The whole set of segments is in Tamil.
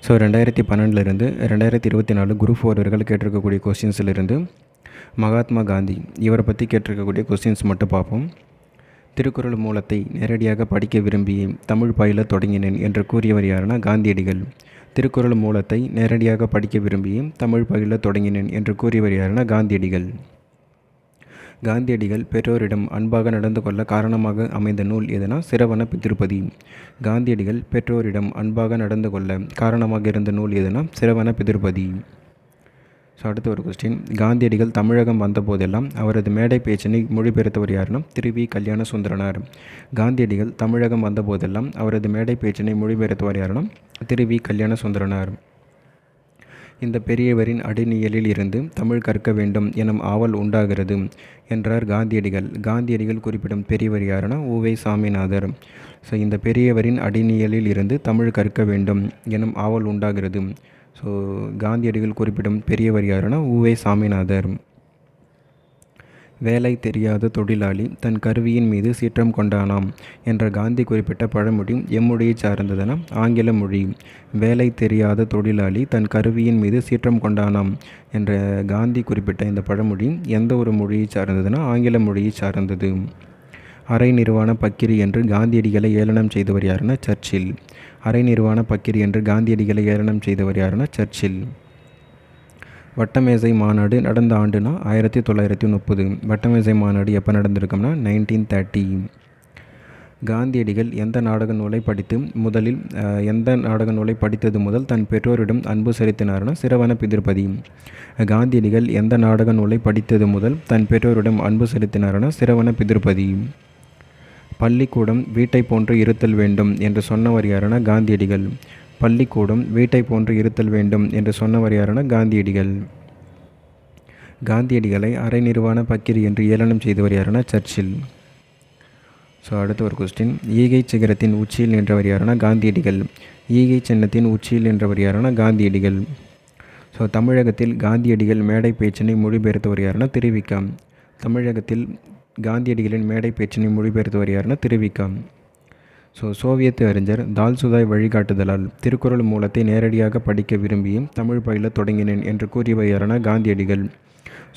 ஸோ 2012 2024 குரூப் 4 வரைக்கும் கேட்டிருக்கக்கூடிய கொஸ்டின்ஸிலிருந்து மகாத்மா காந்தி இவரை பற்றி கேட்டிருக்கக்கூடிய கொஸ்டின்ஸ் மட்டும் பார்ப்போம். திருக்குறள் மூலத்தை நேரடியாக படிக்க விரும்பி தமிழ் பயில தொடங்கினேன் என்று கூறியவர் யாருன்னா காந்தியடிகள். திருக்குறள் மூலத்தை நேரடியாக படிக்க விரும்பி தமிழ் பயில தொடங்கினேன் என்று கூறியவர் யாருன்னா காந்தியடிகள். காந்தியடிகள் பெற்றோரிடம் அன்பாக நடந்து கொள்ள காரணமாக அமைந்த நூல் எதுனா சிரவண பிதிருப்பதி. காந்தியடிகள் பெற்றோரிடம் அன்பாக நடந்து கொள்ள காரணமாக இருந்த நூல் எதுனா சிரவண பிதிருப்பதி. ஸோ அடுத்த ஒரு கொஸ்டின், காந்தியடிகள் தமிழகம் வந்தபோதெல்லாம் அவரது மேடை பேச்சினை மொழிபெயர்த்தவர் யாருன்னா வி. கல்யாண சுந்தரனார். காந்தியடிகள் தமிழகம் வந்தபோதெல்லாம் அவரது மேடை பேச்சினை மொழிபெயர்த்தவர் யாருன்னா வி. கல்யாண சுந்தரனார். இந்த பெரியவரின் அடிநியலில் இருந்து தமிழ் கற்க வேண்டும் எனும் ஆவல் உண்டாகிறது என்றார் காந்தியடிகள். காந்தியடிகள் குறிப்பிடும் பெரியவர் யாருன்னா உ.வை. சாமிநாதர். ஸோ இந்த பெரியவரின் அடிநியலில் இருந்து தமிழ் கற்க வேண்டும் எனும் ஆவல் உண்டாகிறது. ஸோ காந்தியடிகள் குறிப்பிடும் பெரியவர் யாருன்னா உ.வை. சாமிநாதர். வேலை தெரியாத தொழிலாளி தன் கருவியின் மீது சீற்றம் கொண்டானாம் என்ற காந்தி குறிப்பிட்ட பழமொழி எம்மொழியை சார்ந்ததுன்னா ஆங்கில மொழி. வேலை தெரியாத தொழிலாளி தன் கருவியின் மீது சீற்றம் கொண்டானாம் என்ற காந்தி குறிப்பிட்ட இந்த பழமொழி எந்த ஒரு மொழியை சார்ந்ததுன்னா ஆங்கில மொழியை சார்ந்தது. அரை நிர்வாண பக்கிரி என்று காந்தியடிகளை ஏளனம் செய்தவர் யாருன்னா சர்ச்சில். அரை நிர்வாண பக்கிரி என்று காந்தியடிகளை ஏளனம் செய்தவர் யாருன்னா சர்ச்சில். வட்டமேசை மாநாடு நடந்த ஆண்டுனா 1930. வட்டமேசை மாநாடு எப்போ நடந்திருக்கோம்னா 1930. காந்தியடிகள் எந்த நாடக நூலை படித்தது முதல் தன் பெற்றோரிடம் அன்பு செலுத்தினார்னா சிரவண பிதிருப்பதி. காந்தியடிகள் எந்த நாடக நூலை படித்தது முதல் தன் பெற்றோரிடம் அன்பு செலுத்தினார்னா சிரவண பிதிருப்பதி. பள்ளிக்கூடம் வீட்டை போன்று இருத்தல் வேண்டும் என்று சொன்னவர் யாருன்னா காந்தியடிகள். பள்ளிக்கூடம் வீட்டை போன்று இருத்தல் வேண்டும் என்று சொன்னவர் யாருன்னா காந்தியடிகள். காந்தியடிகளை அரை நிர்வாண பக்கிரி என்று ஏளனம் செய்தவர் யாருன்னா சர்ச்சில். ஸோ அடுத்த ஒரு கொஸ்டின், ஈகை சிகரத்தின் உச்சியில் நின்றவர் யாருன்னா காந்தியடிகள். ஈகை சின்னத்தின் உச்சியில் நின்றவர் யாருன்னா காந்தியடிகள். ஸோ தமிழகத்தில் காந்தியடிகள் மேடை பேச்சினை மொழிபெயர்த்தவர் யாருன்னா திருவிக. தமிழகத்தில் காந்தியடிகளின் மேடை பேச்சினை மொழிபெயர்த்தவர் யாருன்னா திருவிக. ஸோ சோவியத் அறிஞர் தால்சுதாய் வழிகாட்டுதலால் திருக்குறள் மூலத்தை நேரடியாக படிக்க விரும்பியும் தமிழ் பயில தொடங்கினேன் என்று கூறியவர் யாருன்னா காந்தியடிகள்.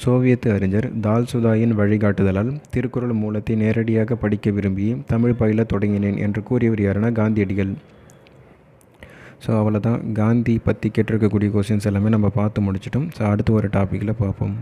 சோவியத் அறிஞர் தால்சுதாயின் வழிகாட்டுதலால் திருக்குறள் மூலத்தை நேரடியாக படிக்க விரும்பியும் தமிழ் பயில தொடங்கினேன் என்று கூறியவர் யாருன்னா காந்தியடிகள். ஸோ அவ்வளோதான், காந்தி பற்றி கேட்டிருக்கக்கூடிய கொஸ்டின்ஸ் எல்லாமே நம்ம பார்த்து முடிச்சிட்டோம். ஸோ அடுத்து ஒரு டாப்பிக்கில் பார்ப்போம்.